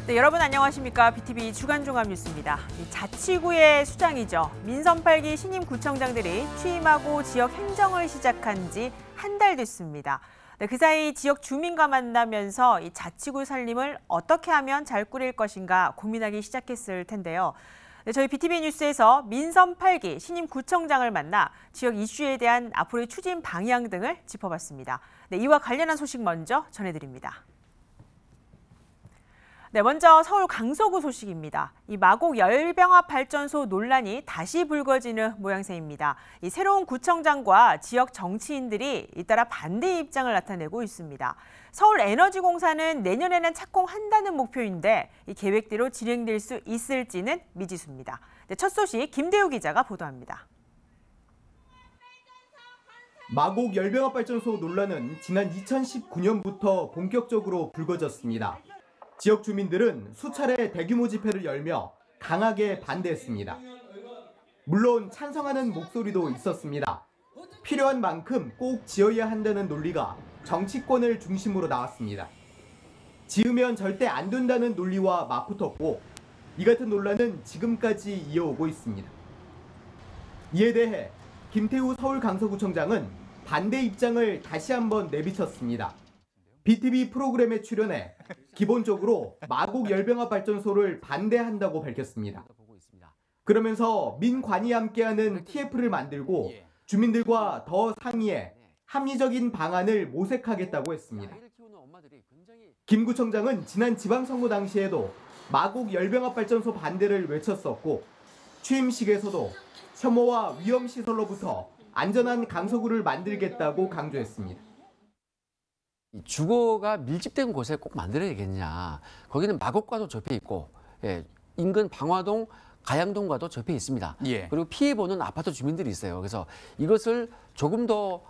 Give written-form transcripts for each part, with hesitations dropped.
네, 여러분 안녕하십니까? BTV 주간종합뉴스입니다. 자치구의 수장이죠. 민선 8기 신임 구청장들이 취임하고 지역 행정을 시작한 지 한 달 됐습니다. 네, 그 사이 지역 주민과 만나면서 이 자치구 살림을 어떻게 하면 잘 꾸릴 것인가 고민하기 시작했을 텐데요. 네, 저희 BTV 뉴스에서 민선 8기 신임 구청장을 만나 지역 이슈에 대한 앞으로의 추진 방향 등을 짚어봤습니다. 네, 이와 관련한 소식 먼저 전해드립니다. 네, 먼저 서울 강서구 소식입니다. 이 마곡 열병합 발전소 논란이 다시 불거지는 모양새입니다. 이 새로운 구청장과 지역 정치인들이 잇따라 반대 입장을 나타내고 있습니다. 서울에너지공사는 내년에는 착공한다는 목표인데 이 계획대로 진행될 수 있을지는 미지수입니다. 네, 첫 소식 김대우 기자가 보도합니다. 마곡 열병합 발전소 논란은 지난 2019년부터 본격적으로 불거졌습니다. 지역 주민들은 수차례 대규모 집회를 열며 강하게 반대했습니다. 물론 찬성하는 목소리도 있었습니다. 필요한 만큼 꼭 지어야 한다는 논리가 정치권을 중심으로 나왔습니다. 지으면 절대 안 된다는 논리와 맞붙었고 이 같은 논란은 지금까지 이어오고 있습니다. 이에 대해 김태우 서울 강서구청장은 반대 입장을 다시 한번 내비쳤습니다. BTV 프로그램에 출연해 기본적으로 마곡 열병합 발전소를 반대한다고 밝혔습니다. 그러면서 민관이 함께하는 TF를 만들고 주민들과 더 상의해 합리적인 방안을 모색하겠다고 했습니다. 김 구청장은 지난 지방선거 당시에도 마곡 열병합 발전소 반대를 외쳤었고 취임식에서도 혐오와 위험시설로부터 안전한 강서구를 만들겠다고 강조했습니다. 주거가 밀집된 곳에 꼭 만들어야 되겠냐. 거기는 마곡과도 접해 있고 인근 방화동, 가양동과도 접해 있습니다. 그리고 피해보는 아파트 주민들이 있어요. 그래서 이것을 조금 더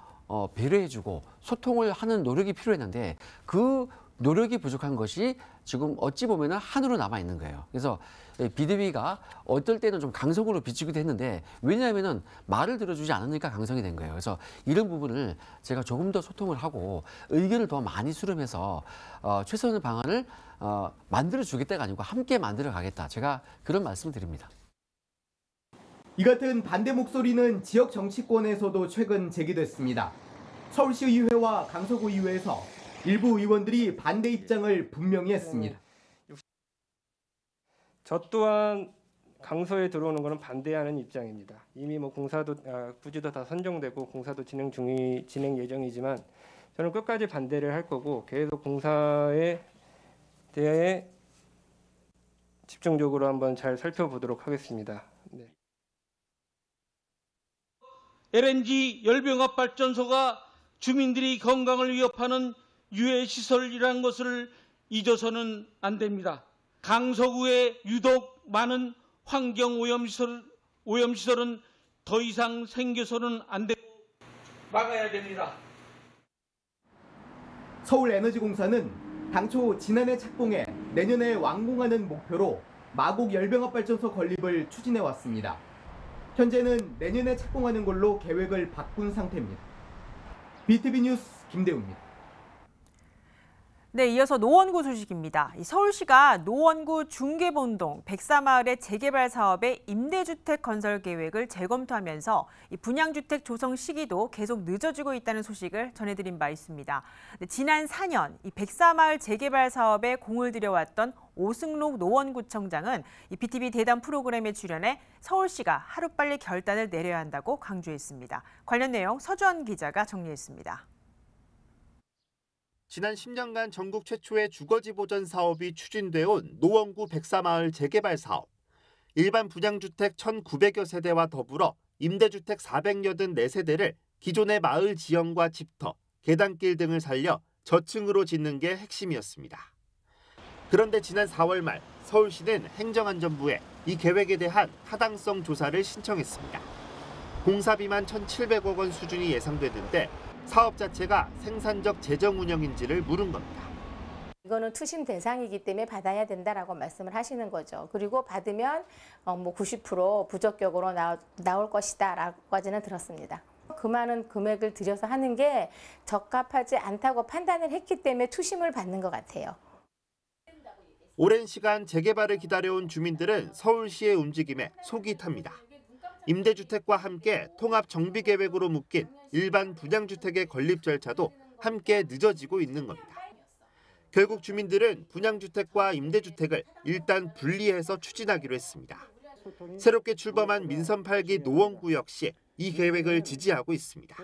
배려해주고 소통을 하는 노력이 필요했는데 그 노력이 부족한 것이 지금 어찌 보면 한으로 남아 있는 거예요. 그래서 비대위가 어떨 때는 좀 강성으로 비추기도 했는데 왜냐하면은 말을 들어주지 않으니까 강성이 된 거예요. 그래서 이런 부분을 제가 조금 더 소통을 하고 의견을 더 많이 수렴해서 최선의 방안을 만들어 주겠다가 아니고 함께 만들어 가겠다. 제가 그런 말씀을 드립니다. 이 같은 반대 목소리는 지역 정치권에서도 최근 제기됐습니다. 서울시의회와 강서구의회에서 일부 의원들이 반대 입장을 분명히 했습니다. 저 또한 강서에 들어오는 것은 반대하는 입장입니다. 이미 공사도 부지도 다 선정되고 공사도 진행 예정이지만 저는 끝까지 반대를 할 거고 계속 공사에 대해 집중적으로 한번 잘 살펴보도록 하겠습니다. 네. LNG 열병합 발전소가 주민들이 건강을 위협하는 유해 시설이라는 것을 잊어서는 안 됩니다. 강서구에 유독 많은 환경 오염시설은 더 이상 생겨서는 안 되고 막아야 됩니다. 서울에너지공사는 당초 지난해 착공해 내년에 완공하는 목표로 마곡 열병합 발전소 건립을 추진해 왔습니다. 현재는 내년에 착공하는 걸로 계획을 바꾼 상태입니다. BTV 뉴스 김대우입니다. 네, 이어서 노원구 소식입니다. 서울시가 노원구 중계본동 백사마을의 재개발 사업의 임대주택 건설 계획을 재검토하면서 분양주택 조성 시기도 계속 늦어지고 있다는 소식을 전해드린 바 있습니다. 지난 4년 이 백사마을 재개발 사업에 공을 들여왔던 오승록 노원구청장은 BTV 대담 프로그램에 출연해 서울시가 하루빨리 결단을 내려야 한다고 강조했습니다. 관련 내용 서주원 기자가 정리했습니다. 지난 10년간 전국 최초의 주거지 보전 사업이 추진돼 온 노원구 백사마을 재개발 사업. 일반 분양주택 1,900여 세대와 더불어 임대주택 484세대를 기존의 마을 지형과 집터, 계단길 등을 살려 저층으로 짓는 게 핵심이었습니다. 그런데 지난 4월 말 서울시는 행정안전부에 이 계획에 대한 타당성 조사를 신청했습니다. 공사비만 1,700억 원 수준이 예상되는데 사업 자체가 생산적 재정 운영인지를 물은 겁니다. 이거는 투심 대상이기 때문에 받아야 된다라고 말씀을 하시는 거죠. 그리고 받으면 90% 부적격으로 나올 것이다라고까지는 들었습니다. 그 많은 금액을 들여서 하는 게 적합하지 않다고 판단을 했기 때문에 투심을 받는 것 같아요. 오랜 시간 재개발을 기다려온 주민들은 서울시의 움직임에 속이 탑니다. 임대주택과 함께 통합 정비계획으로 묶인 일반 분양주택의 건립 절차도 함께 늦어지고 있는 겁니다. 결국 주민들은 분양주택과 임대주택을 일단 분리해서 추진하기로 했습니다. 새롭게 출범한 민선 8기 노원구 역시 이 계획을 지지하고 있습니다.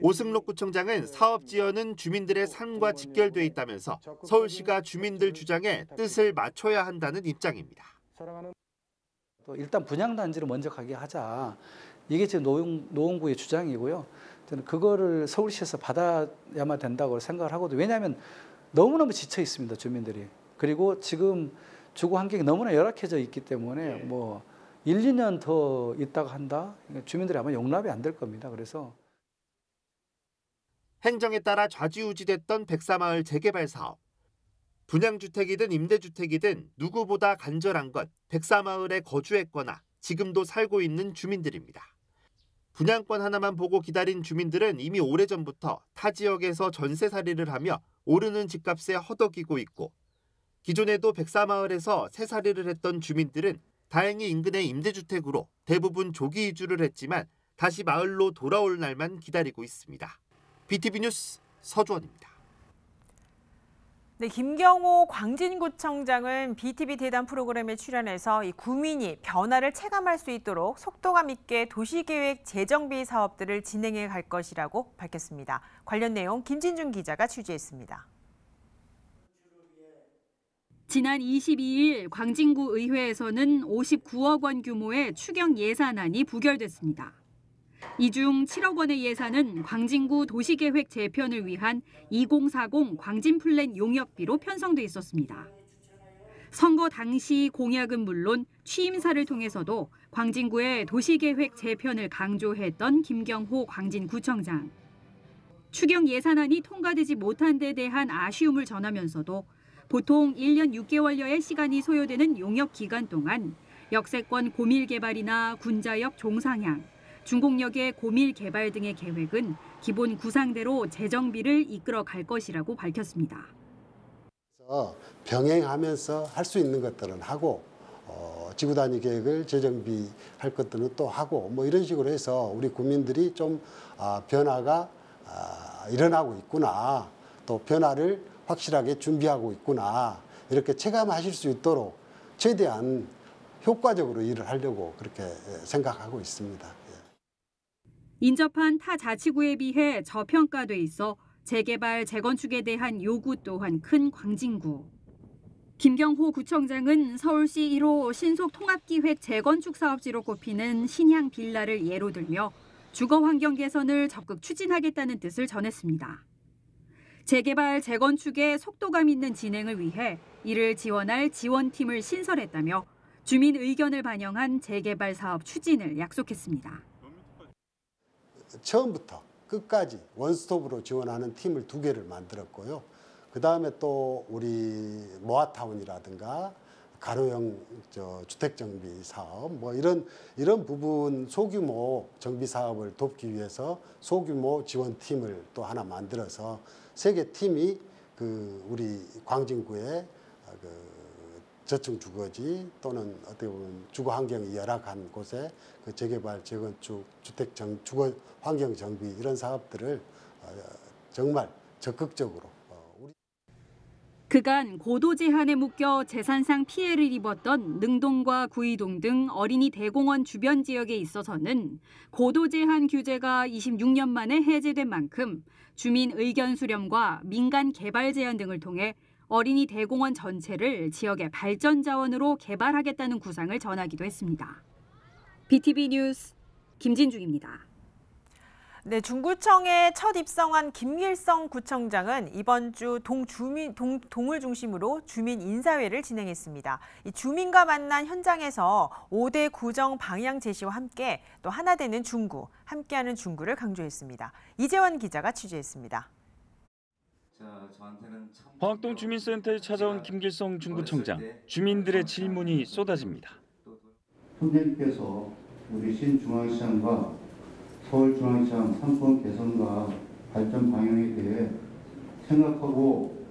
오승록 구청장은 사업 지원은 주민들의 삶과 직결돼 있다면서 서울시가 주민들 주장에 뜻을 맞춰야 한다는 입장입니다. 일단 분양단지를 먼저 가게 하자. 이게 지금 노원구의 주장이고요. 저는 그거를 서울시에서 받아야만 된다고 생각을 하거든요. 왜냐하면 너무너무 지쳐 있습니다, 주민들이. 그리고 지금 주거 환경이 너무나 열악해져 있기 때문에 뭐 1, 2년 더 있다가 한다? 주민들이 아마 용납이 안 될 겁니다. 그래서 행정에 따라 좌지우지됐던 백사마을 재개발 사업. 분양주택이든 임대주택이든 누구보다 간절한 건 백사마을에 거주했거나 지금도 살고 있는 주민들입니다. 분양권 하나만 보고 기다린 주민들은 이미 오래전부터 타 지역에서 전세살이를 하며 오르는 집값에 허덕이고 있고, 기존에도 백사마을에서 새살이를 했던 주민들은 다행히 인근의 임대주택으로 대부분 조기 이주를 했지만 다시 마을로 돌아올 날만 기다리고 있습니다. BTV 뉴스 서주원입니다. 네, 김경호 광진구청장은 BTV 대담 프로그램에 출연해서 이 구민이 변화를 체감할 수 있도록 속도감 있게 도시계획 재정비 사업들을 진행해 갈 것이라고 밝혔습니다. 관련 내용 김진중 기자가 취재했습니다. 지난 22일 광진구 의회에서는 59억 원 규모의 추경 예산안이 부결됐습니다. 이 중 7억 원의 예산은 광진구 도시계획 재편을 위한 2040 광진플랜 용역비로 편성돼 있었습니다. 선거 당시 공약은 물론 취임사를 통해서도 광진구의 도시계획 재편을 강조했던 김경호 광진구청장. 추경 예산안이 통과되지 못한 데 대한 아쉬움을 전하면서도 보통 1년 6개월여의 시간이 소요되는 용역 기간 동안 역세권 고밀 개발이나 군자역 종상향, 중공역의 고밀 개발 등의 계획은 기본 구상대로 재정비를 이끌어 갈 것이라고 밝혔습니다. 병행하면서 할 수 있는 것들은 하고 지구 단위 계획을 재정비 할 것들은 또 하고 뭐 이런 식으로 해서 우리 국민들이 좀 변화가 일어나고 있구나, 또 변화를 확실하게 준비하고 있구나, 이렇게 체감하실 수 있도록 최대한 효과적으로 일을 하려고 그렇게 생각하고 있습니다. 인접한 타 자치구에 비해 저평가돼 있어 재개발, 재건축에 대한 요구 또한 큰 광진구. 김경호 구청장은 서울시 1호 신속통합기획 재건축 사업지로 꼽히는 신향 빌라를 예로 들며 주거 환경 개선을 적극 추진하겠다는 뜻을 전했습니다. 재개발, 재건축의 속도감 있는 진행을 위해 이를 지원할 지원팀을 신설했다며 주민 의견을 반영한 재개발 사업 추진을 약속했습니다. 처음부터 끝까지 원스톱으로 지원하는 팀을 2개를 만들었고요. 그다음에 또 우리 모아타운이라든가 가로형 주택 정비 사업 뭐 이런 부분 소규모 정비 사업을 돕기 위해서 소규모 지원팀을 또 하나 만들어서 3개 팀이 우리 광진구의 저층 주거지 또는 어떻게 보면 주거 환경이 열악한 곳에 재개발, 재건축, 주택 주거 환경 정비 이런 사업들을 정말 적극적으로 그간 고도 제한에 묶여 재산상 피해를 입었던 능동과 구이동 등 어린이 대공원 주변 지역에 있어서는 고도 제한 규제가 26년 만에 해제된 만큼 주민 의견 수렴과 민간 개발 제한 등을 통해 어린이 대공원 전체를 지역의 발전 자원으로 개발하겠다는 구상을 전하기도 했습니다. BTV 뉴스 김진중입니다. 네, 중구청에 첫 입성한 김길성 구청장은 이번 주 동을 중심으로 주민 인사회를 진행했습니다. 이 주민과 만난 현장에서 5대 구정 방향 제시와 함께 또 하나 되는 중구, 함께하는 중구를 강조했습니다. 이재원 기자가 취재했습니다. 화학동 주민센터에 찾아온 김길성 중구청장, 주민들의 질문이 쏟아집니다. 선생님께서 우리 신중앙시장과 서울중앙시장 상권 개선과 발전 방향에 대해 생각하고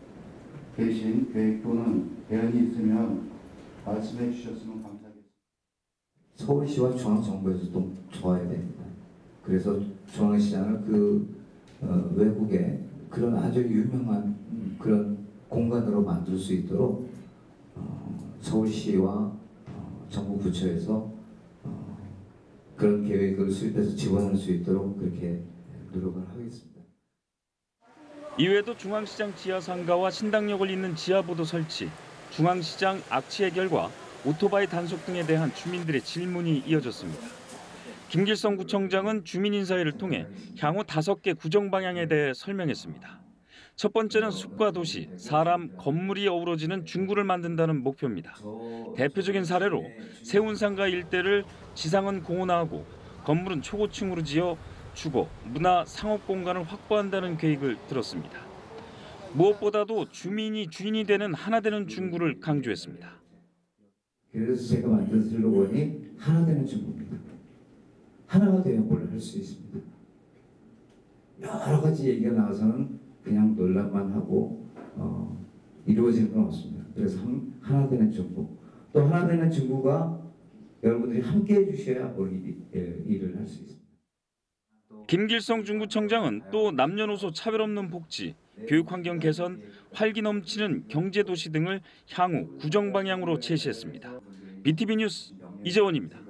계신 계획 또는 대안이 있으면 말씀해 주셨으면 감사하겠습니다. 서울시와 중앙정부에서 좀 도와야 됩니다. 그래서 중앙시장을 외국에 그런 아주 유명한 그런 공간으로 만들 수 있도록 서울시와 정부 부처에서 그런 계획을 수립해서 지원할 수 있도록 그렇게 노력을 하겠습니다. 이외에도 중앙시장 지하 상가와 신당역을 잇는 지하보도 설치, 중앙시장 악취 해결과 오토바이 단속 등에 대한 주민들의 질문이 이어졌습니다. 김길성 구청장은 주민 인사회를 통해 향후 5개 구정 방향에 대해 설명했습니다. 첫 번째는 숲과 도시, 사람, 건물이 어우러지는 중구를 만든다는 목표입니다. 대표적인 사례로 세운상가 일대를 지상은 공원화하고 건물은 초고층으로 지어 주거, 문화, 상업 공간을 확보한다는 계획을 들었습니다. 무엇보다도 주민이 주인이 되는 하나 되는 중구를 강조했습니다. 그래서 제가 만든 슬로건이 하나 되는 중구입니다. 하나가 되어 뭘 할 수 있습니다. 여러 가지 얘기가 나와서는 그냥 논란만 하고 이루어지는 건 없습니다. 그래서 하나 되는 중구, 또 하나 되는 중구가 여러분들이 함께 해주셔야 일을 할 수 있습니다. 김길성 중구청장은 또 남녀노소 차별 없는 복지, 교육 환경 개선, 활기 넘치는 경제도시 등을 향후 구정 방향으로 제시했습니다. BTV 뉴스 이재원입니다.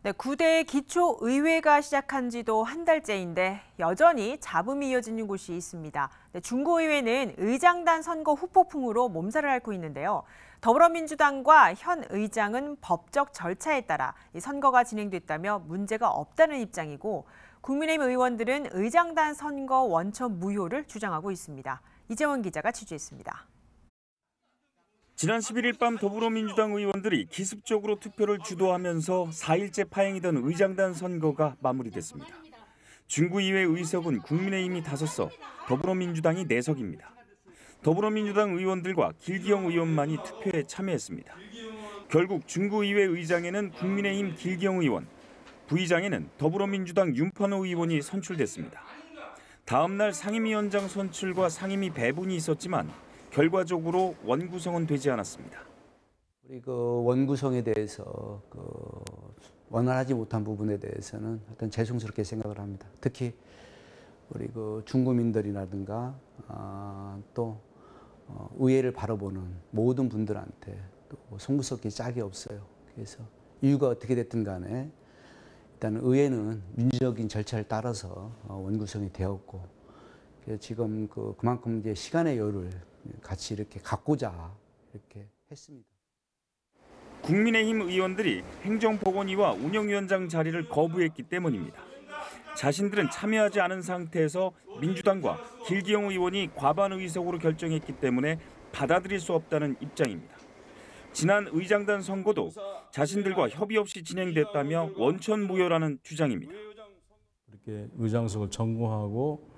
네, 9대 기초의회가 시작한 지도 한 달째인데 여전히 잡음이 이어지는 곳이 있습니다. 네, 중구의회는 의장단 선거 후폭풍으로 몸살을 앓고 있는데요. 더불어민주당과 현 의장은 법적 절차에 따라 이 선거가 진행됐다며 문제가 없다는 입장이고 국민의힘 의원들은 의장단 선거 원천 무효를 주장하고 있습니다. 이재원 기자가 취재했습니다. 지난 11일 밤 더불어민주당 의원들이 기습적으로 투표를 주도하면서 4일째 파행이던 의장단 선거가 마무리됐습니다. 중구의회 의석은 국민의힘이 5석, 더불어민주당이 4석입니다. 더불어민주당 의원들과 길기영 의원만이 투표에 참여했습니다. 결국 중구의회 의장에는 국민의힘 길기영 의원, 부의장에는 더불어민주당 윤판호 의원이 선출됐습니다. 다음 날 상임위원장 선출과 상임위 배분이 있었지만 결과적으로 원구성은 되지 않았습니다. 우리 원구성에 대해서 원활하지 못한 부분에 대해서는 어떤 죄송스럽게 생각을 합니다. 특히 우리 중구민들이라든가 또 의회를 바라보는 모든 분들한테 또 송구스럽게 짝이 없어요. 그래서 이유가 어떻게 됐든 간에 일단 의회는 민주적인 절차를 따라서 원구성이 되었고 지금 그만큼 이제 시간의 여유를 같이 이렇게 갖고자 이렇게 했습니다. 국민의힘 의원들이 행정보건위와 운영위원장 자리를 거부했기 때문입니다. 자신들은 참여하지 않은 상태에서 민주당과 길기영 의원이 과반 의석으로 결정했기 때문에 받아들일 수 없다는 입장입니다. 지난 의장단 선거도 자신들과 협의 없이 진행됐다며 원천 무효라는 주장입니다. 이렇게 의장석을 전공하고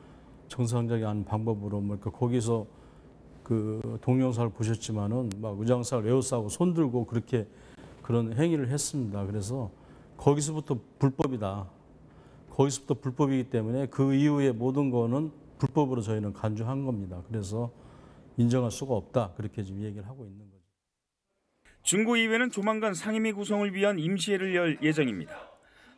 정상적인 하는 방법으로 거기서 동영상을 보셨지만은 막 의장석을 에워싸고 손들고 그렇게 그런 행위를 했습니다. 그래서 거기서부터 불법이다. 거기서부터 불법이기 때문에 그 이후에 모든 거는 불법으로 저희는 간주한 겁니다. 그래서 인정할 수가 없다. 그렇게 지금 얘기를 하고 있는 거죠. 중구의회는 조만간 상임위 구성을 위한 임시회를 열 예정입니다.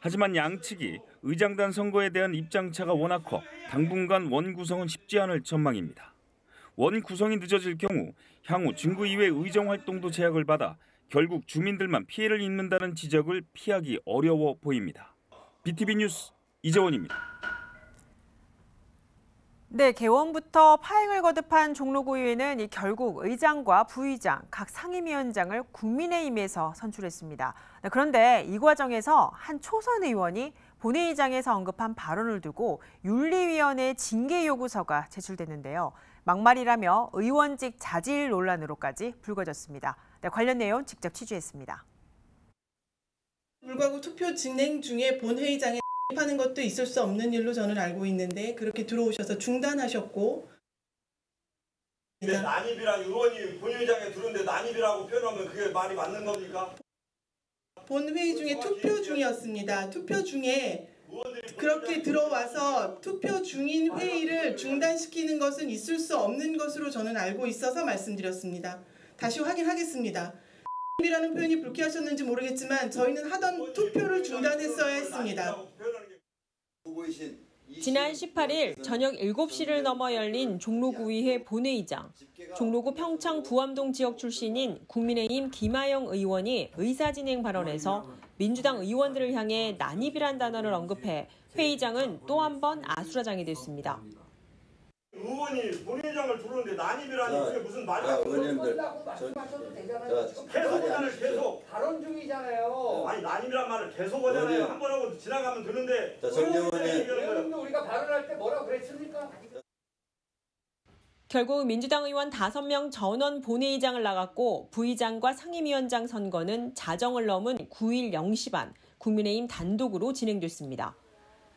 하지만 양측이 의장단 선거에 대한 입장차가 워낙 커 당분간 원구성은 쉽지 않을 전망입니다. 원구성이 늦어질 경우 향후 중구의회 의정 활동도 제약을 받아 결국 주민들만 피해를 입는다는 지적을 피하기 어려워 보입니다. BTV 뉴스 이재원입니다. 네, 개원부터 파행을 거듭한 종로구의회는 결국 의장과 부의장, 각 상임위원장을 국민의힘에서 선출했습니다. 그런데 이 과정에서 한 초선 의원이 본회의장에서 언급한 발언을 두고 윤리위원회 징계 요구서가 제출됐는데요. 막말이라며 의원직 자질 논란으로까지 불거졌습니다. 네, 관련 내용 직접 취재했습니다. 불구하고 투표 진행 중에 본회의장에 하는 것도 있을 수 없는 일로 저는 알고 있는데 그렇게 들어오셔서 중단하셨고. 근데 난입이란 의원이 본회의장에 들어오는데 난입이라고 표현하면 그게 말이 맞는 겁니까? 본회의 중에 투표 중이었습니다. 투표 중에 그렇게 들어와서 투표 중인 회의를 중단시키는 것은 있을 수 없는 것으로 저는 알고 있어서 말씀드렸습니다. 다시 확인하겠습니다. 이라는 표현이 불쾌하셨는지 모르겠지만 저희는 하던 투표를 중단했어야 했습니다. 지난 18일 저녁 7시를 넘어 열린 종로구의회 본회의장. 종로구 평창 부암동 지역 출신인 국민의힘 김하영 의원이 의사진행 발언에서 민주당 의원들을 향해 난입이란 단어를 언급해 회의장은 또 한 번 아수라장이 됐습니다. 의원이 본회의장을 들어오는데 난입이라니 그게 무슨 말이야? 의원님들 계속 하잖아요. 계속 발언 중이잖아요. 아니 난입이란 말을 계속 하잖아요. 한 번 하고 지나가면 되는데. 의원님도 우리가 발언할 때 뭐라고 그랬습니까? 결국 민주당 의원 5명 전원 본회의장을 나갔고 부의장과 상임위원장 선거는 자정을 넘은 9일 0시 반 국민의힘 단독으로 진행됐습니다.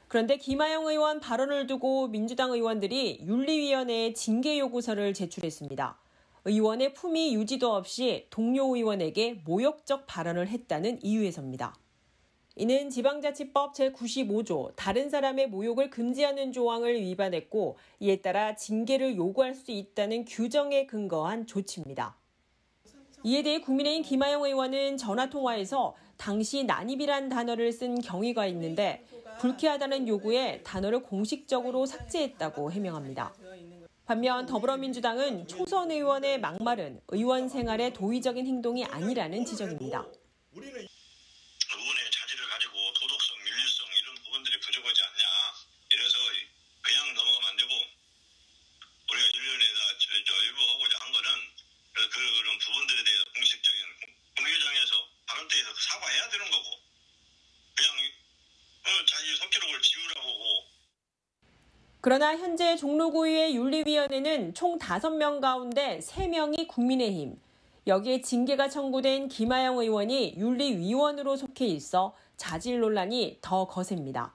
그런데 김하영 의원 발언을 두고 민주당 의원들이 윤리위원회에 징계 요구서를 제출했습니다. 의원의 품위 유지도 없이 동료 의원에게 모욕적 발언을 했다는 이유에서입니다. 이는 지방자치법 제95조 다른 사람의 모욕을 금지하는 조항을 위반했고 이에 따라 징계를 요구할 수 있다는 규정에 근거한 조치입니다. 이에 대해 국민의힘 김하영 의원은 전화통화에서 당시 난입이란 단어를 쓴 경위가 있는데 불쾌하다는 요구에 단어를 공식적으로 삭제했다고 해명합니다. 반면 더불어민주당은 초선 의원의 막말은 의원 생활의 도의적인 행동이 아니라는 지적입니다. 의원의 자질을 가지고 도덕성, 윤리성 이런 부분들이 부족하지 않냐. 이래서 그냥 넘어가면 안 되고 우리가 윤리위원회에다 일부하고자 한 거는 그런 부분들에 대해서 공식적인 본회의장에서 발언 때에서 사과해야 되는 거고 그냥 자기 성기록을 지우라고 하고. 그러나 현재 종로구의회 윤리위원회는 총 5명 가운데 3명이 국민의힘. 여기에 징계가 청구된 김하영 의원이 윤리위원으로 속해 있어 자질 논란이 더 거셉니다.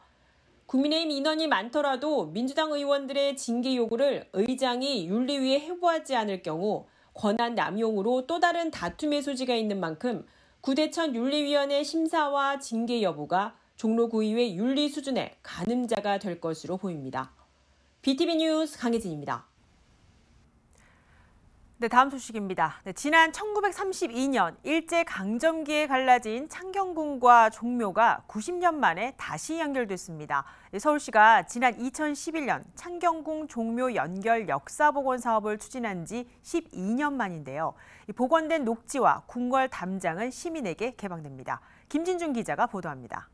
국민의힘 인원이 많더라도 민주당 의원들의 징계 요구를 의장이 윤리위에 회부하지 않을 경우 권한 남용으로 또 다른 다툼의 소지가 있는 만큼 구대천 윤리위원회 심사와 징계 여부가 종로구의회 윤리 수준의 가늠자가 될 것으로 보입니다. BTV 뉴스 강혜진입니다. 네, 다음 소식입니다. 네, 지난 1932년 일제강점기에 갈라진 창경궁과 종묘가 90년 만에 다시 연결됐습니다. 서울시가 지난 2011년 창경궁 종묘 연결 역사복원 사업을 추진한 지 12년 만인데요. 복원된 녹지와 궁궐 담장은 시민에게 개방됩니다. 김진중 기자가 보도합니다.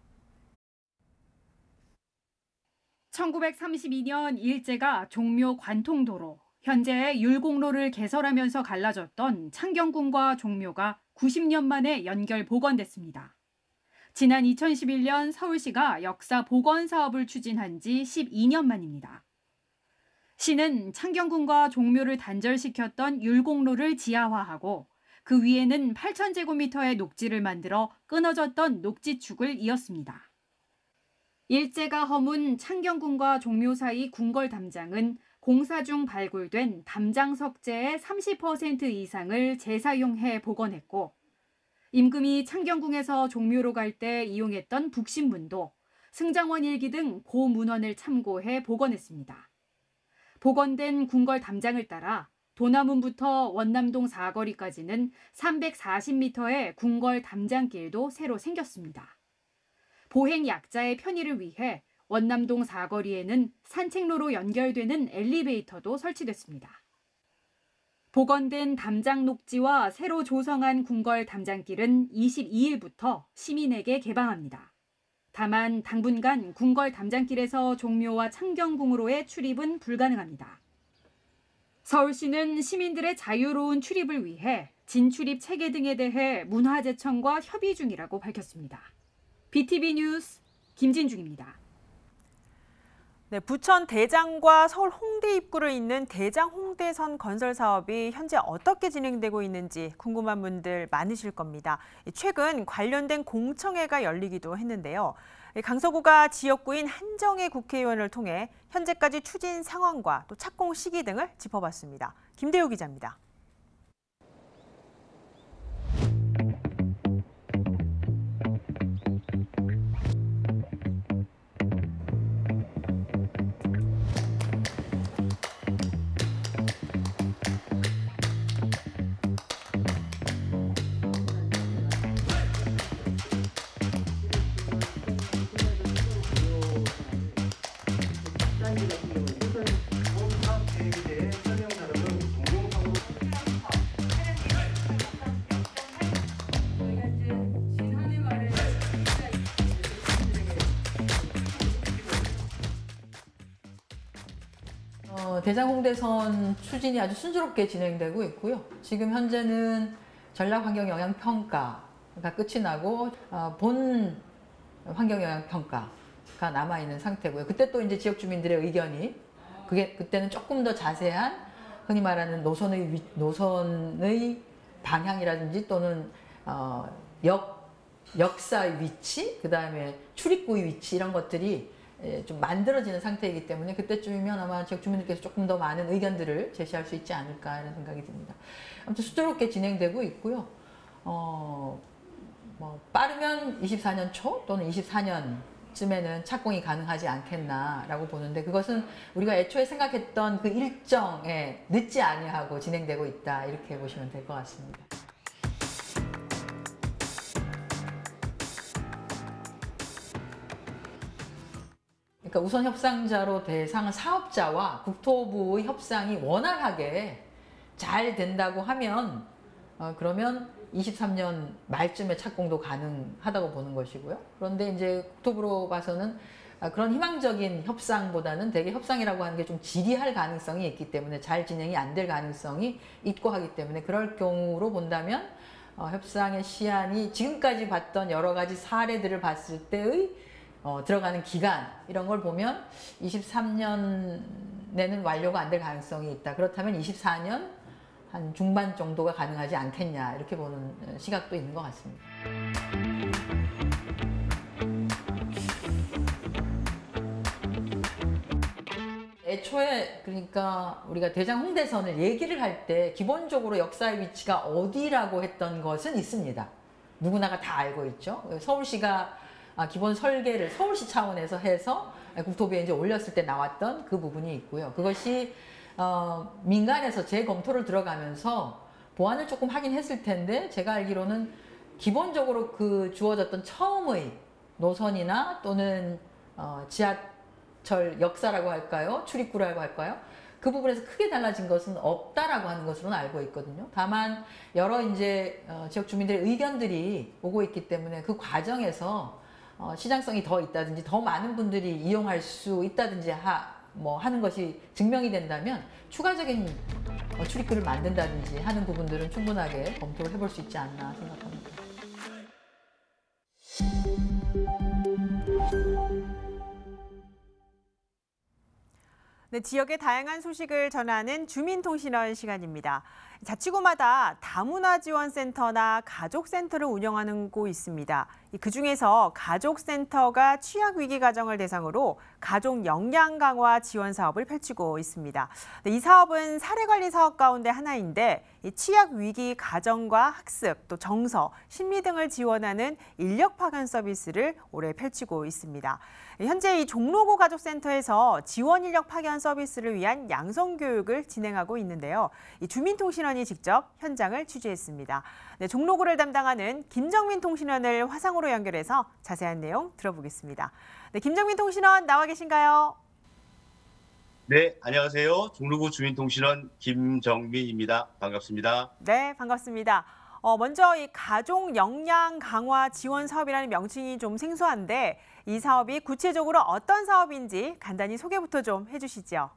1932년 일제가 종묘 관통도로, 현재의 율곡로를 개설하면서 갈라졌던 창경궁과 종묘가 90년 만에 연결 복원됐습니다. 지난 2011년 서울시가 역사 복원 사업을 추진한 지 12년 만입니다. 시는 창경궁과 종묘를 단절시켰던 율곡로를 지하화하고 그 위에는 8,000제곱미터의 녹지를 만들어 끊어졌던 녹지축을 이었습니다. 일제가 허문 창경궁과 종묘 사이 궁궐 담장은 공사 중 발굴된 담장 석재의 30% 이상을 재사용해 복원했고 임금이 창경궁에서 종묘로 갈 때 이용했던 북신문도, 승정원 일기 등 고문헌을 참고해 복원했습니다. 복원된 궁궐 담장을 따라 도남문부터 원남동 사거리까지는 340m의 궁궐 담장길도 새로 생겼습니다. 보행 약자의 편의를 위해 원남동 사거리에는 산책로로 연결되는 엘리베이터도 설치됐습니다. 복원된 담장 녹지와 새로 조성한 궁궐 담장길은 22일부터 시민에게 개방합니다. 다만 당분간 궁궐 담장길에서 종묘와 창경궁으로의 출입은 불가능합니다. 서울시는 시민들의 자유로운 출입을 위해 진출입 체계 등에 대해 문화재청과 협의 중이라고 밝혔습니다. BTV 뉴스 김진중입니다. 네, 부천 대장과 서울 홍대 입구를 잇는 대장 홍대선 건설 사업이 현재 어떻게 진행되고 있는지 궁금한 분들 많으실 겁니다. 최근 관련된 공청회가 열리기도 했는데요. 강서구가 지역구인 한정혜 국회의원을 통해 현재까지 추진 상황과 또 착공 시기 등을 짚어봤습니다. 김대우 기자입니다. 대장 홍대선 추진이 아주 순조롭게 진행되고 있고요. 지금 현재는 전략환경영향평가가 끝이 나고 본 환경영향평가가 남아있는 상태고요. 그때 또 이제 지역 주민들의 의견이 그때는 조금 더 자세한 흔히 말하는 노선의 방향이라든지 또는 역사의 위치, 그 다음에 출입구의 위치 이런 것들이 좀 만들어지는 상태이기 때문에 그때쯤이면 아마 지역 주민들께서 조금 더 많은 의견들을 제시할 수 있지 않을까 하는 생각이 듭니다. 아무튼 수조롭게 진행되고 있고요. 빠르면 24년 초 또는 24년쯤에는 착공이 가능하지 않겠나라고 보는데 그것은 우리가 애초에 생각했던 그 일정에 늦지 아니하고 진행되고 있다 이렇게 보시면 될 것 같습니다. 그러니까 우선 협상자로 대상은 사업자와 국토부의 협상이 원활하게 잘 된다고 하면 그러면 23년 말쯤에 착공도 가능하다고 보는 것이고요. 그런데 이제 국토부로 봐서는 그런 희망적인 협상보다는 대개 협상이라고 하는 게 좀 지리할 가능성이 있기 때문에 잘 진행이 안 될 가능성이 있고 하기 때문에 그럴 경우로 본다면 협상의 시한이 지금까지 봤던 여러 가지 사례들을 봤을 때의 들어가는 기간 이런 걸 보면 23년에는 완료가 안 될 가능성이 있다. 그렇다면 24년 한 중반 정도가 가능하지 않겠냐 이렇게 보는 시각도 있는 것 같습니다. 애초에 그러니까 우리가 대장 홍대선을 얘기를 할 때 기본적으로 역사의 위치가 어디라고 했던 것은 있습니다. 누구나가 다 알고 있죠. 서울시가 기본 설계를 서울시 차원에서 해서 국토부에 이제 올렸을 때 나왔던 그 부분이 있고요. 그것이 민간에서 재검토를 들어가면서 보완을 조금 하긴 했을 텐데 제가 알기로는 기본적으로 그 주어졌던 처음의 노선이나 또는 지하철 역사라고 할까요? 출입구라고 할까요? 그 부분에서 크게 달라진 것은 없다라고 하는 것으로는 알고 있거든요. 다만 여러 이제 지역 주민들의 의견들이 오고 있기 때문에 그 과정에서 시장성이 더 있다든지 더 많은 분들이 이용할 수 있다든지 하는 것이 증명이 된다면 추가적인 출입구를 만든다든지 하는 부분들은 충분하게 검토를 해볼 수 있지 않나 생각합니다. 네, 지역의 다양한 소식을 전하는 주민통신원 시간입니다. 자치구마다 다문화지원센터나 가족센터를 운영하는 곳이 있습니다. 그중에서 가족센터가 취약위기 가정을 대상으로 가족 역량 강화 지원 사업을 펼치고 있습니다. 이 사업은 사례관리 사업 가운데 하나인데 취약위기 가정과 학습, 또 정서, 심리 등을 지원하는 인력 파견 서비스를 올해 펼치고 있습니다. 현재 이 종로구 가족센터에서 지원 인력 파견 서비스를 위한 양성 교육을 진행하고 있는데요. 이 주민통신원이 직접 현장을 취재했습니다. 네, 종로구를 담당하는 김정민 통신원을 화상으로 연결해서 자세한 내용 들어보겠습니다. 네, 김정민 통신원 나와 계신가요? 네, 안녕하세요. 종로구 주민통신원 김정민입니다. 반갑습니다. 네, 반갑습니다. 먼저 이 가족 역량 강화 지원 사업이라는 명칭이 좀 생소한데 이 사업이 구체적으로 어떤 사업인지 간단히 소개부터 좀 해주시죠.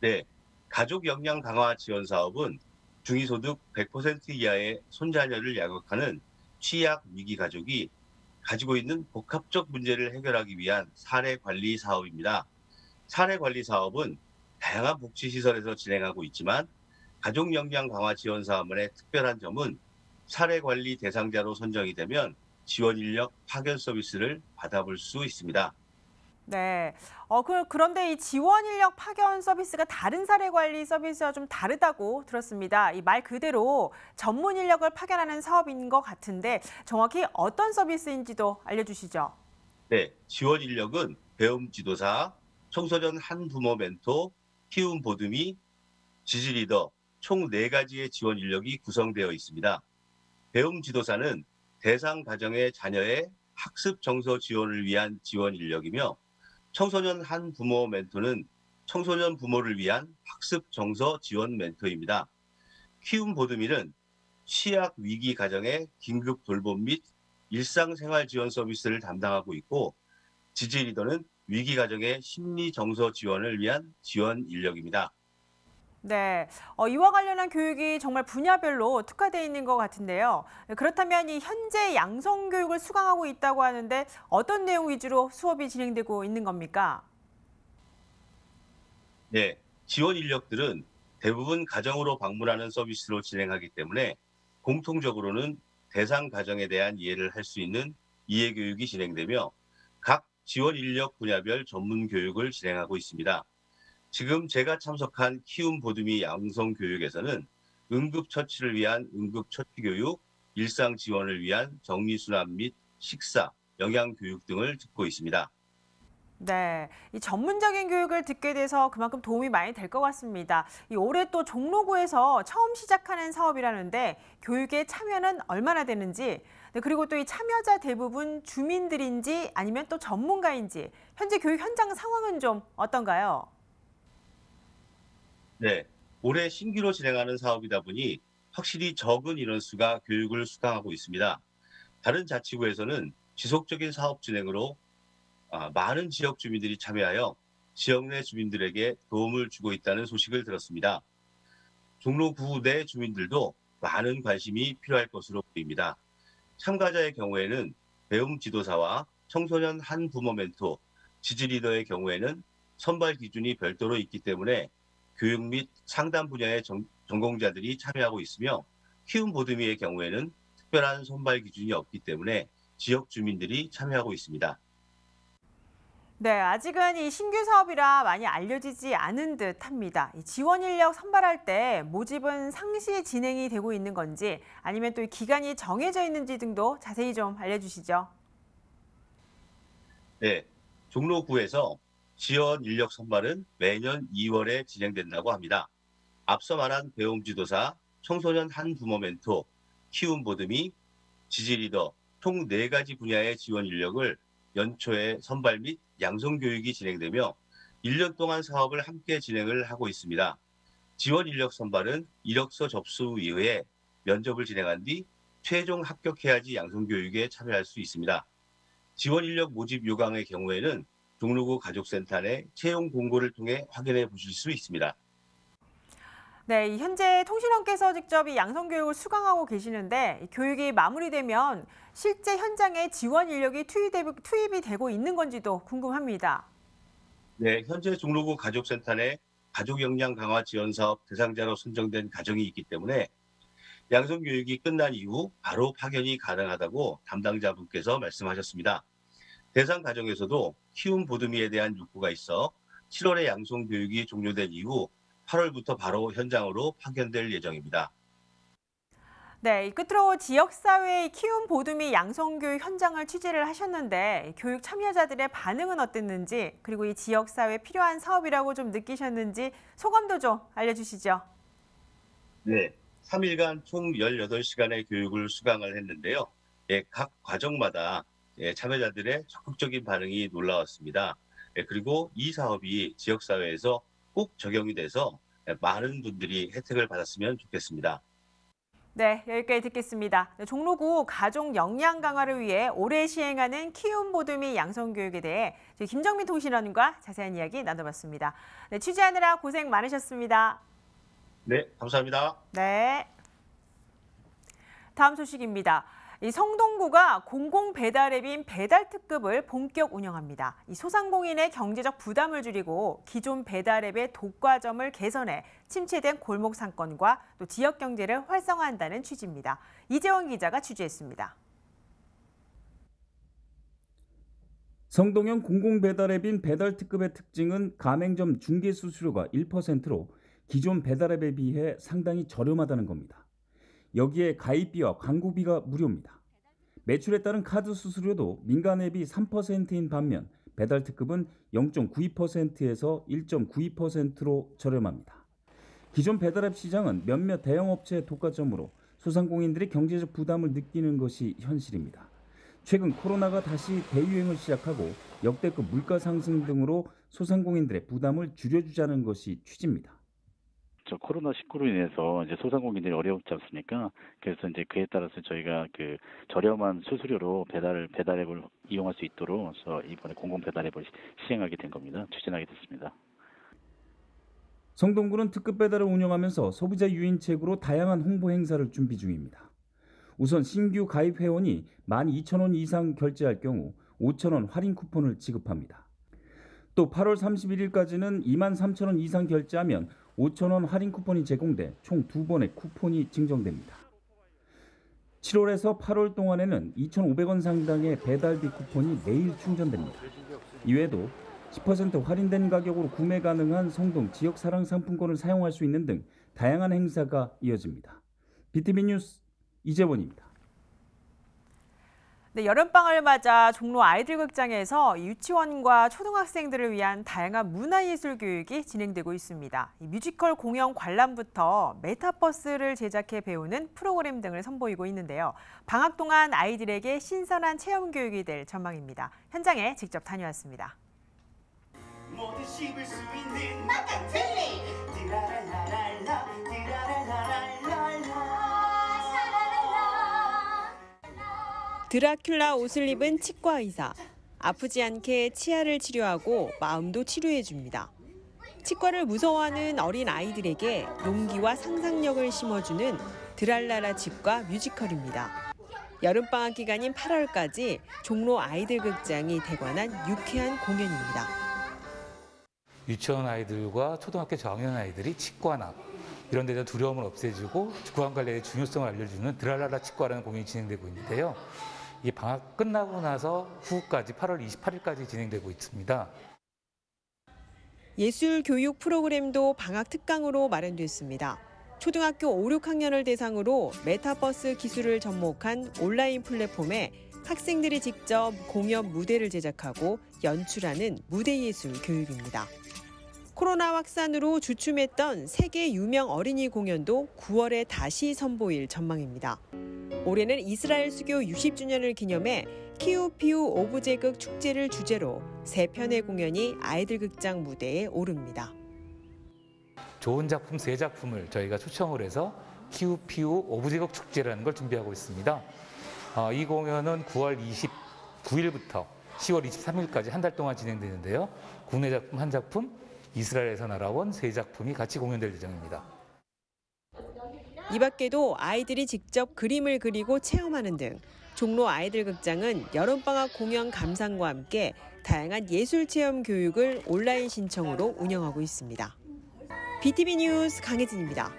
네, 가족 역량 강화 지원 사업은 중위소득 100% 이하의 손자녀를 양육하는 취약 위기 가족이 가지고 있는 복합적 문제를 해결하기 위한 사례 관리 사업입니다. 사례 관리 사업은 다양한 복지시설에서 진행하고 있지만 가족 역량 강화 지원 사업의 특별한 점은 사례 관리 대상자로 선정이 되면 지원 인력 파견 서비스를 받아볼 수 있습니다. 네. 그런데 이 지원 인력 파견 서비스가 다른 사례 관리 서비스와 좀 다르다고 들었습니다. 이 말 그대로 전문 인력을 파견하는 사업인 것 같은데 정확히 어떤 서비스인지도 알려주시죠. 네. 지원 인력은 배움 지도사, 청소년 한부모 멘토, 키움 보듬이, 지지 리더 총 4가지의 지원 인력이 구성되어 있습니다. 배움 지도사는 대상 가정의 자녀의 학습 정서 지원을 위한 지원 인력이며 청소년 한부모 멘토는 청소년 부모를 위한 학습 정서 지원 멘토입니다. 키움 보듬이는 취약 위기 가정의 긴급 돌봄 및 일상생활 지원 서비스를 담당하고 있고 지지 리더는 위기 가정의 심리 정서 지원을 위한 지원 인력입니다. 네, 이와 관련한 교육이 정말 분야별로 특화되어 있는 것 같은데요. 그렇다면 이 현재 양성 교육을 수강하고 있다고 하는데 어떤 내용 위주로 수업이 진행되고 있는 겁니까? 네, 지원 인력들은 대부분 가정으로 방문하는 서비스로 진행하기 때문에 공통적으로는 대상 가정에 대한 이해를 할 수 있는 이해 교육이 진행되며 각 지원 인력 분야별 전문 교육을 진행하고 있습니다. 지금 제가 참석한 키움 보듬이 양성 교육에서는 응급처치를 위한 응급처치 교육, 일상 지원을 위한 정리순환 및 식사, 영양 교육 등을 듣고 있습니다. 네, 이 전문적인 교육을 듣게 돼서 그만큼 도움이 많이 될 것 같습니다. 올해 또 종로구에서 처음 시작하는 사업이라는데 교육에 참여는 얼마나 되는지, 네, 그리고 또 이 참여자 대부분 주민들인지 아니면 또 전문가인지 현재 교육 현장 상황은 좀 어떤가요? 네, 올해 신규로 진행하는 사업이다 보니 확실히 적은 인원수가 교육을 수강하고 있습니다. 다른 자치구에서는 지속적인 사업 진행으로 많은 지역 주민들이 참여하여 지역 내 주민들에게 도움을 주고 있다는 소식을 들었습니다. 종로구 내 주민들도 많은 관심이 필요할 것으로 보입니다. 참가자의 경우에는 배움 지도사와 청소년 한 부모 멘토, 지지 리더의 경우에는 선발 기준이 별도로 있기 때문에 교육 및 상담 분야의 전공자들이 참여하고 있으며 키움 보듬이의 경우에는 특별한 선발 기준이 없기 때문에 지역 주민들이 참여하고 있습니다. 네, 아직은 이 신규 사업이라 많이 알려지지 않은 듯합니다. 이 지원 인력 선발할 때 모집은 상시 진행이 되고 있는 건지 아니면 또 기간이 정해져 있는지 등도 자세히 좀 알려주시죠. 네, 종로구에서 지원 인력 선발은 매년 2월에 진행된다고 합니다. 앞서 말한 배움 지도사, 청소년 한 부모 멘토, 키움 보듬이, 지지 리더 총 4가지 분야의 지원 인력을 연초에 선발 및 양성 교육이 진행되며 1년 동안 사업을 함께 진행을 하고 있습니다. 지원 인력 선발은 이력서 접수 이후에 면접을 진행한 뒤 최종 합격해야지 양성 교육에 참여할 수 있습니다. 지원 인력 모집 요강의 경우에는 종로구 가족센터 내 채용 공고를 통해 확인해 보실 수 있습니다. 네, 현재 통신원께서 직접 이 양성 교육을 수강하고 계시는데 교육이 마무리되면 실제 현장에 지원 인력이 투입이 되고 있는 건지도 궁금합니다. 네, 현재 종로구 가족센터 내 가족 역량 강화 지원 사업 대상자로 선정된 가정이 있기 때문에 양성 교육이 끝난 이후 바로 파견이 가능하다고 담당자분께서 말씀하셨습니다. 대상 가정에서도 키움 보듬이에 대한 욕구가 있어 7월에 양성 교육이 종료된 이후 8월부터 바로 현장으로 파견될 예정입니다. 네, 끝으로 지역사회의 키움 보듬이 양성교육 현장을 취재를 하셨는데 교육 참여자들의 반응은 어땠는지 그리고 이 지역사회에 필요한 사업이라고 좀 느끼셨는지 소감도 좀 알려주시죠. 네, 3일간 총 18시간의 교육을 수강을 했는데요. 각 과정마다 참여자들의 적극적인 반응이 놀라웠습니다. 그리고 이 사업이 지역사회에서 꼭 적용이 돼서 많은 분들이 혜택을 받았으면 좋겠습니다. 네, 여기까지 듣겠습니다. 종로구 가족 역량 강화를 위해 올해 시행하는 키움 보듬이 양성교육에 대해 김정민 통신원과 자세한 이야기 나눠봤습니다. 네, 취재하느라 고생 많으셨습니다. 네, 감사합니다. 네. 다음 소식입니다. 이 성동구가 공공 배달앱인 배달특급을 본격 운영합니다. 이 소상공인의 경제적 부담을 줄이고 기존 배달앱의 독과점을 개선해 침체된 골목 상권과 또 지역 경제를 활성화한다는 취지입니다. 이재원 기자가 취재했습니다. 성동형 공공 배달앱인 배달특급의 특징은 가맹점 중개 수수료가 1%로 기존 배달앱에 비해 상당히 저렴하다는 겁니다. 여기에 가입비와 광고비가 무료입니다. 매출에 따른 카드 수수료도 민간 앱이 3%인 반면 배달특급은 0.92%에서 1.92%로 저렴합니다. 기존 배달앱 시장은 몇몇 대형업체의 독과점으로 소상공인들이 경제적 부담을 느끼는 것이 현실입니다. 최근 코로나가 다시 대유행을 시작하고 역대급 물가 상승 등으로 소상공인들의 부담을 줄여주자는 것이 취지입니다. 코로나19로 인해서 이제 소상공인들이 어렵지 않습니까? 그래서 이제 그에 따라서 저희가 그 저렴한 수수료로 배달앱을 이용할 수 있도록 해서 이번에 공공 배달앱을 시행하게 된 겁니다. 추진하게 됐습니다. 성동구는 특급 배달을 운영하면서 소비자 유인책으로 다양한 홍보 행사를 준비 중입니다. 우선 신규 가입 회원이 12,000원 이상 결제할 경우 5,000원 할인 쿠폰을 지급합니다. 또 8월 31일까지는 23,000원 이상 결제하면 5,000원 할인 쿠폰이 제공돼 총 2번의 쿠폰이 증정됩니다. 7월에서 8월 동안에는 2,500원 상당의 배달비 쿠폰이 매일 충전됩니다. 이외에도 10% 할인된 가격으로 구매 가능한 성동 지역사랑 상품권을 사용할 수 있는 등 다양한 행사가 이어집니다. BTV 뉴스 이재원입니다. 네, 여름방학을 맞아 종로 아이들극장에서 유치원과 초등학생들을 위한 다양한 문화예술 교육이 진행되고 있습니다. 뮤지컬 공연 관람부터 메타버스를 제작해 배우는 프로그램 등을 선보이고 있는데요. 방학 동안 아이들에게 신선한 체험 교육이 될 전망입니다. 현장에 직접 다녀왔습니다. 모두 씹을 수 있는 맛과 틀리 디라라라랄라 디라라라랄라 드라큘라 옷을 입은 치과 의사. 아프지 않게 치아를 치료하고 마음도 치료해줍니다. 치과를 무서워하는 어린 아이들에게 용기와 상상력을 심어주는 드랄라라 치과 뮤지컬입니다. 여름방학 기간인 8월까지 종로 아이들극장이 대관한 유쾌한 공연입니다. 유치원 아이들과 초등학교 저학년 아이들이 치과나 이런 데서 두려움을 없애주고 구강 관리의 중요성을 알려주는 드랄라라 치과라는 공연이 진행되고 있는데요. 이 방학 끝나고 나서 후까지 8월 28일까지 진행되고 있습니다. 예술 교육 프로그램도 방학 특강으로 마련됐습니다. 초등학교 5, 6학년을 대상으로 메타버스 기술을 접목한 온라인 플랫폼에 학생들이 직접 공연 무대를 제작하고 연출하는 무대예술 교육입니다. 코로나 확산으로 주춤했던 세계 유명 어린이 공연도 9월에 다시 선보일 전망입니다. 올해는 이스라엘 수교 60주년을 기념해 키우피우 오브제극 축제를 주제로 3편의 공연이 아이들 극장 무대에 오릅니다. 좋은 작품 3작품을 저희가 초청을 해서 키우피우 오브제극 축제라는 걸 준비하고 있습니다. 이 공연은 9월 29일부터 10월 23일까지 한 달 동안 진행되는데요. 국내 작품 1작품, 이스라엘에서 날아온 3작품이 같이 공연될 예정입니다. 이 밖에도 아이들이 직접 그림을 그리고 체험하는 등 종로 아이들극장은 여름방학 공연 감상과 함께 다양한 예술 체험 교육을 온라인 신청으로 운영하고 있습니다. BTV 뉴스 강혜진입니다.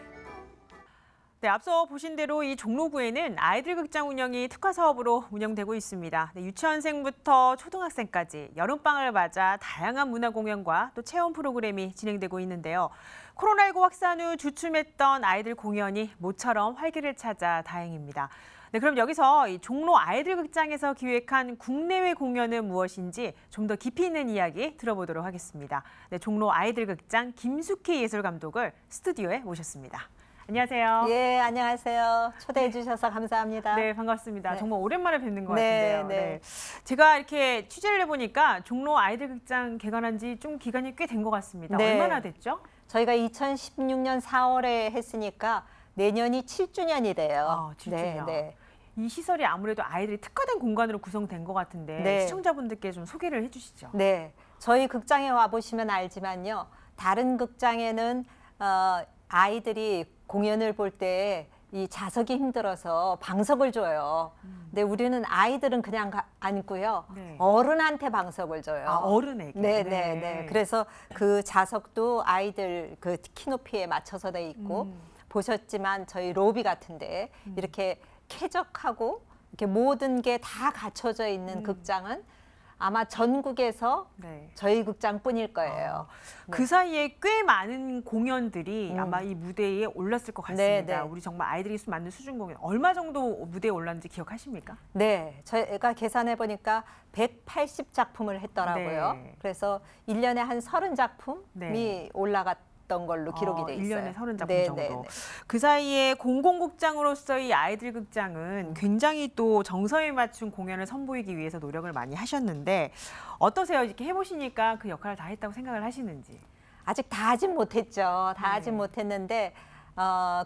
네, 앞서 보신 대로 이 종로구에는 아이들극장 운영이 특화 사업으로 운영되고 있습니다. 네, 유치원생부터 초등학생까지 여름방학을 맞아 다양한 문화 공연과 또 체험 프로그램이 진행되고 있는데요. 코로나19 확산 후 주춤했던 아이들 공연이 모처럼 활기를 찾아 다행입니다. 네, 그럼 여기서 이 종로 아이들극장에서 기획한 국내외 공연은 무엇인지 좀 더 깊이 있는 이야기 들어보도록 하겠습니다. 네, 종로 아이들극장 김숙희 예술감독을 스튜디오에 모셨습니다. 안녕하세요. 예, 안녕하세요. 초대해 주셔서 감사합니다. 네, 반갑습니다. 네. 정말 오랜만에 뵙는 것 네, 같은데요. 네. 네. 제가 이렇게 취재를 해보니까 종로 아이들극장 개관한 지 좀 기간이 꽤 된 것 같습니다. 네. 얼마나 됐죠? 저희가 2016년 4월에 했으니까 내년이 7주년이 돼요. 7주년. 네. 이 시설이 아무래도 아이들이 특화된 공간으로 구성된 것 같은데 네. 시청자분들께 좀 소개를 해주시죠. 네, 저희 극장에 와보시면 알지만요. 다른 극장에는 아이들이 공연을 볼 때 이 좌석이 힘들어서 방석을 줘요. 근데 우리는 아이들은 그냥 앉고요. 네. 어른한테 방석을 줘요. 아, 어른에게? 네, 네. 네, 네. 그래서 그 좌석도 아이들 그 키높이에 맞춰서 돼 있고 보셨지만 저희 로비 같은데 이렇게 쾌적하고 이렇게 모든 게 다 갖춰져 있는 극장은 아마 전국에서 저희 극장뿐일 거예요. 그 사이에 꽤 많은 공연들이 아마 이 무대에 올랐을 것 같습니다. 네. 우리 정말 아이들이 만든 수준 공연. 얼마 정도 무대에 올랐는지 기억하십니까? 네, 저희가 계산해 보니까 180작품을 했더라고요. 네. 그래서 1년에 한 30작품이 네. 올라갔던 걸로 기록이 돼 있어요. 1년에 30작품 네, 정도. 네, 네. 그 사이에 공공극장으로서 이 아이들 극장은 굉장히 또 정서에 맞춘 공연을 선보이기 위해서 노력을 많이 하셨는데 어떠세요? 이렇게 해보시니까 그 역할을 다 했다고 생각을 하시는지. 아직 다 하진 못했죠. 다 하진 못했는데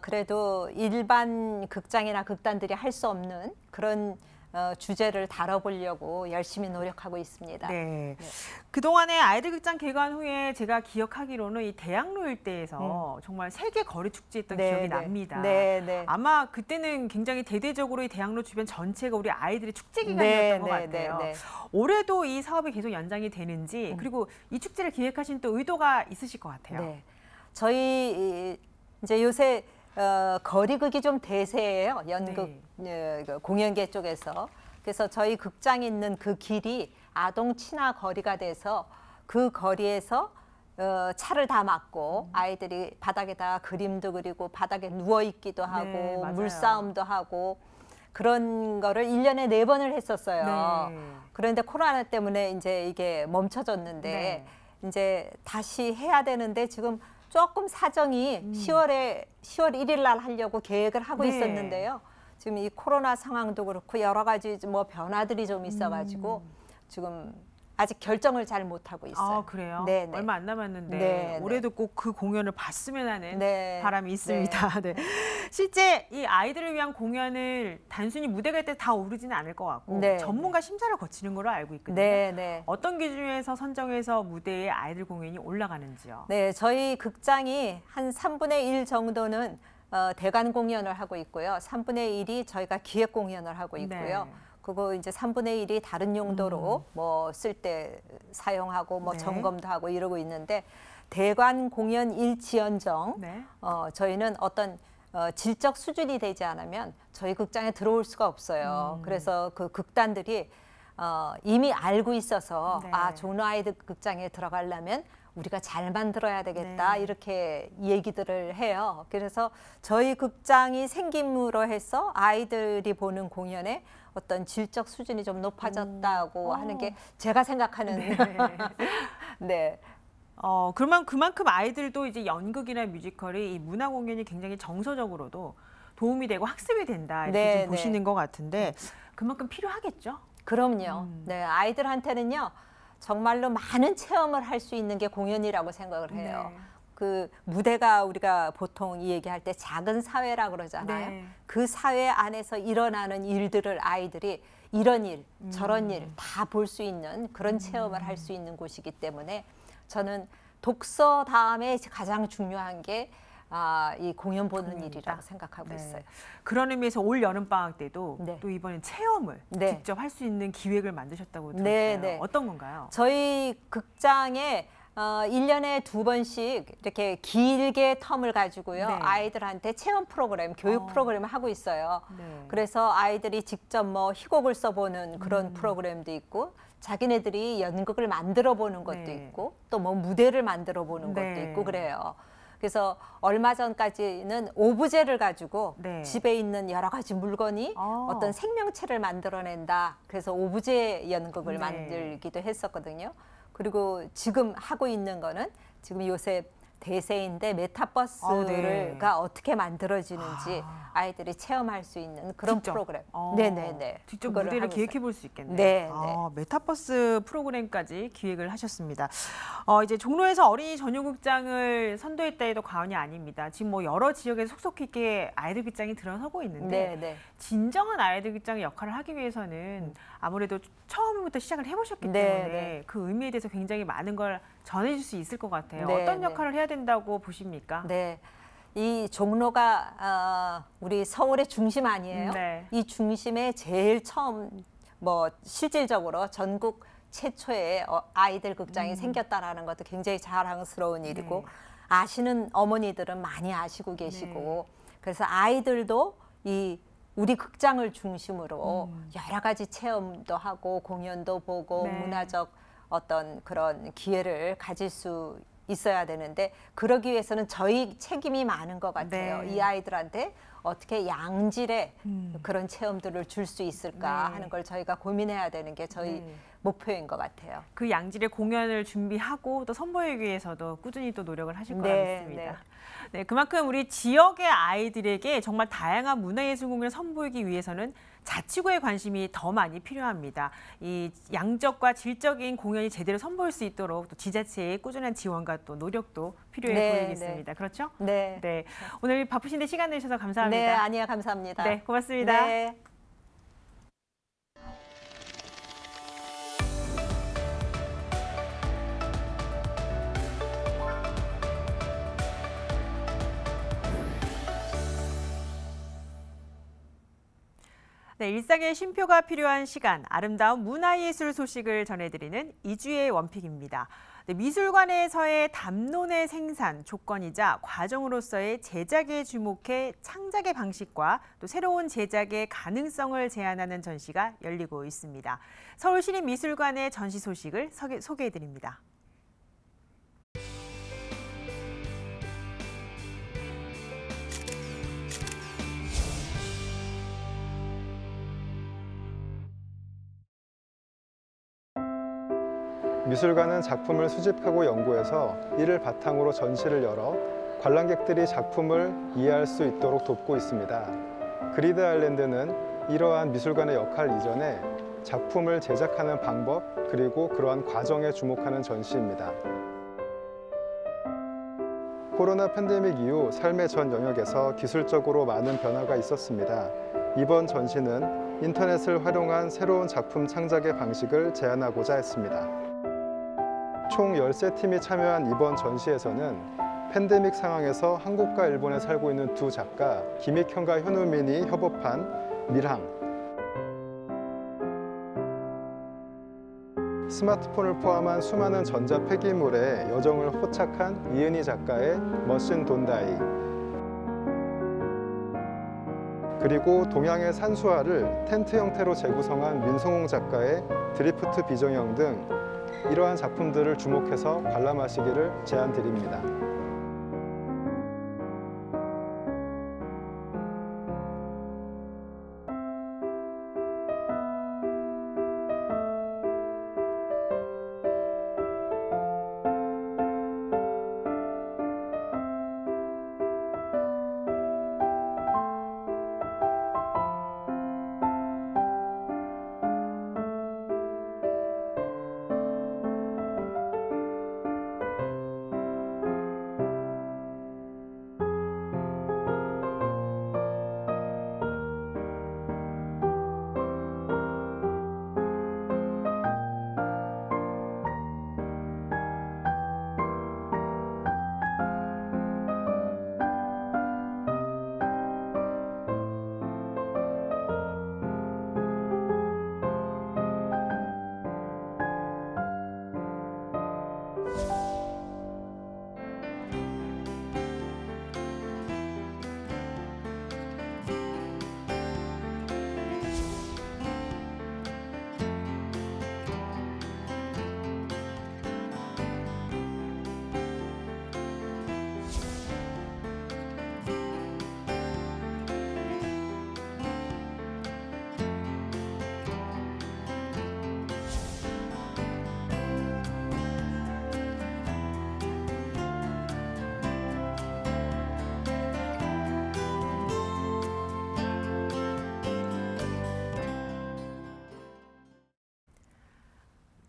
그래도 일반 극장이나 극단들이 할 수 없는 그런 주제를 다뤄보려고 열심히 노력하고 있습니다. 네. 그동안에 아이들 극장 개관 후에 제가 기억하기로는 이 대학로 일대에서 정말 세계 거리 축제했던 기억이 납니다. 아마 그때는 굉장히 대대적으로 이 대학로 주변 전체가 우리 아이들의 축제 기간이었던 것 같아요. 올해도 이 사업이 계속 연장이 되는지 그리고 이 축제를 기획하신 또 의도가 있으실 것 같아요. 네. 저희 이제 요새 거리극이 좀 대세예요. 연극 공연계 쪽에서. 그래서 저희 극장이 있는 그 길이 아동 친화 거리가 돼서 그 거리에서 차를 다 막고 아이들이 바닥에다 그림도 그리고 바닥에 누워 있기도 하고 물싸움도 하고 그런 거를 1년에 4번을 했었어요. 그런데 코로나 때문에 이제 이게 멈춰졌는데 이제 다시 해야 되는데 지금 조금 사정이 10월 1일 날 하려고 계획을 하고 있었는데요. 지금 이 코로나 상황도 그렇고 여러 가지 뭐 변화들이 좀 있어가지고 지금 아직 결정을 잘 못하고 있어요. 아, 그래요? 네, 얼마 안 남았는데 올해도 꼭 그 공연을 봤으면 하는 바람이 있습니다. 네. 실제 이 아이들을 위한 공연을 단순히 무대가 때 다 오르지는 않을 것 같고 전문가 심사를 거치는 걸로 알고 있거든요. 어떤 기준에서 선정해서 무대에 아이들 공연이 올라가는지요? 네, 저희 극장이 한 3분의 1 정도는 대관 공연을 하고 있고요. 3분의 1이 저희가 기획 공연을 하고 있고요. 그리고 이제 3분의 1이 다른 용도로 뭐 쓸 때 사용하고 뭐 점검도 하고 이러고 있는데 대관 공연 일지연정 저희는 어떤 질적 수준이 되지 않으면 저희 극장에 들어올 수가 없어요. 그래서 그 극단들이 이미 알고 있어서 아, 종로 아이들 극장에 들어가려면 우리가 잘 만들어야 되겠다 이렇게 얘기들을 해요. 그래서 저희 극장이 생김으로 해서 아이들이 보는 공연에 어떤 질적 수준이 좀 높아졌다고 하는 게 제가 생각하는 그러면 그만큼 아이들도 이제 연극이나 뮤지컬이 이 문화 공연이 굉장히 정서적으로도 도움이 되고 학습이 된다 이렇게 좀 보시는 것 같은데 그만큼 필요하겠죠? 그럼요. 네, 아이들한테는요. 정말로 많은 체험을 할 수 있는 게 공연이라고 생각을 해요. 그 무대가 우리가 보통 이 얘기할 때 작은 사회라 그러잖아요. 그 사회 안에서 일어나는 일들을 아이들이 이런 일, 저런 일 다 볼 수 있는 그런 체험을 할 수 있는 곳이기 때문에 저는 독서 다음에 가장 중요한 게 이 공연 보는 일이라고 생각하고 있어요. 그런 의미에서 올 여름방학 때도 또 이번엔 체험을 직접 할 수 있는 기획을 만드셨다고 들었어요. 어떤 건가요? 저희 극장에 1년에 2번씩 이렇게 길게 텀을 가지고요. 아이들한테 체험 프로그램, 교육 프로그램을 하고 있어요. 그래서 아이들이 직접 뭐 희곡을 써보는 그런 프로그램도 있고 자기네들이 연극을 만들어 보는 것도 있고 또 뭐 무대를 만들어 보는 것도 있고 그래요. 그래서 얼마 전까지는 오브제를 가지고 집에 있는 여러 가지 물건이 어떤 생명체를 만들어낸다. 그래서 오브제 연극을 만들기도 했었거든요. 그리고 지금 하고 있는 거는 지금 요새 대세인데 메타버스가 어떻게 만들어지는지 아이들이 체험할 수 있는 그런 프로그램. 직접 무대를 기획해 볼 수 있겠네요. 메타버스 프로그램까지 기획을 하셨습니다. 이제 종로에서 어린이 전용 극장을 선도했다 해도 과언이 아닙니다. 지금 뭐 여러 지역에 속속 있게 아이들 극장이 들어서고 있는데 진정한 아이들 극장의 역할을 하기 위해서는 아무래도 처음부터 시작을 해보셨기 때문에 그 의미에 대해서 굉장히 많은 걸 전해줄 수 있을 것 같아요. 어떤 역할을 해야 된다고 보십니까? 이 종로가 우리 서울의 중심 아니에요? 이 중심에 제일 처음 뭐 실질적으로 전국 최초의 아이들 극장이 생겼다라는 것도 굉장히 자랑스러운 일이고 아시는 어머니들은 많이 아시고 계시고 그래서 아이들도 이 우리 극장을 중심으로 여러 가지 체험도 하고 공연도 보고 문화적 어떤 그런 기회를 가질 수 있어야 되는데 그러기 위해서는 저희 책임이 많은 것 같아요. 이 아이들한테 어떻게 양질의 그런 체험들을 줄 수 있을까 하는 걸 저희가 고민해야 되는 게 저희 목표인 것 같아요. 그 양질의 공연을 준비하고 또 선보이기 위해서도 꾸준히 또 노력을 하실 거라 믿습니다. 네, 그만큼 우리 지역의 아이들에게 정말 다양한 문화예술 공연을 선보이기 위해서는 자치구의 관심이 더 많이 필요합니다. 이 양적과 질적인 공연이 제대로 선보일 수 있도록 또 지자체의 꾸준한 지원과 또 노력도 필요해 보이겠습니다. 그렇죠? 네. 네. 오늘 바쁘신데 시간 내주셔서 감사합니다. 네, 아니야, 감사합니다. 네, 고맙습니다. 네. 네, 일상의 쉼표가 필요한 시간, 아름다운 문화예술 소식을 전해드리는 이주의 원픽입니다. 네, 미술관에서의 담론의 생산, 조건이자 과정으로서의 제작에 주목해 창작의 방식과 또 새로운 제작의 가능성을 제안하는 전시가 열리고 있습니다. 서울시립미술관의 전시 소식을 소개해드립니다. 미술관은 작품을 수집하고 연구해서 이를 바탕으로 전시를 열어 관람객들이 작품을 이해할 수 있도록 돕고 있습니다. 그리드 아일랜드는 이러한 미술관의 역할 이전에 작품을 제작하는 방법 그리고 그러한 과정에 주목하는 전시입니다. 코로나 팬데믹 이후 삶의 전 영역에서 기술적으로 많은 변화가 있었습니다. 이번 전시는 인터넷을 활용한 새로운 작품 창작의 방식을 제안하고자 했습니다. 총 13팀이 참여한 이번 전시에서는 팬데믹 상황에서 한국과 일본에 살고 있는 두 작가 김익현과 현우민이 협업한 밀항, 스마트폰을 포함한 수많은 전자 폐기물에 여정을 포착한 이은희 작가의 머신 돈다이, 그리고 동양의 산수화를 텐트 형태로 재구성한 민성홍 작가의 드리프트 비정형 등 이러한 작품들을 주목해서 관람하시기를 제안드립니다.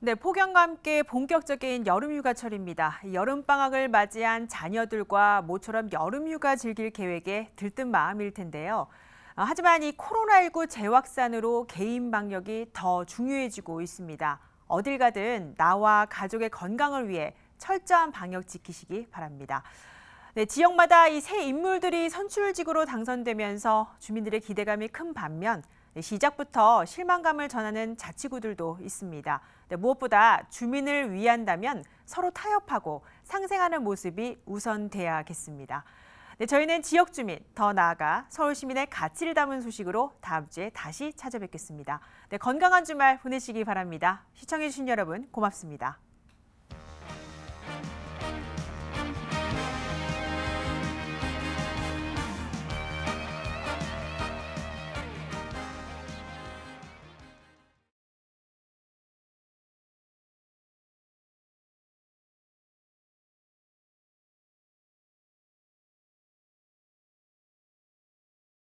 네, 폭염과 함께 본격적인 여름휴가철입니다. 여름방학을 맞이한 자녀들과 모처럼 여름휴가 즐길 계획에 들뜬 마음일 텐데요. 하지만 이 코로나19 재확산으로 개인 방역이 더 중요해지고 있습니다. 어딜 가든 나와 가족의 건강을 위해 철저한 방역 지키시기 바랍니다. 네, 지역마다 이 새 인물들이 선출직으로 당선되면서 주민들의 기대감이 큰 반면 시작부터 실망감을 전하는 자치구들도 있습니다. 네, 무엇보다 주민을 위한다면 서로 타협하고 상생하는 모습이 우선돼야겠습니다. 네, 저희는 지역 주민, 더 나아가 서울 시민의 가치를 담은 소식으로 다음 주에 다시 찾아뵙겠습니다. 네, 건강한 주말 보내시기 바랍니다. 시청해주신 여러분 고맙습니다.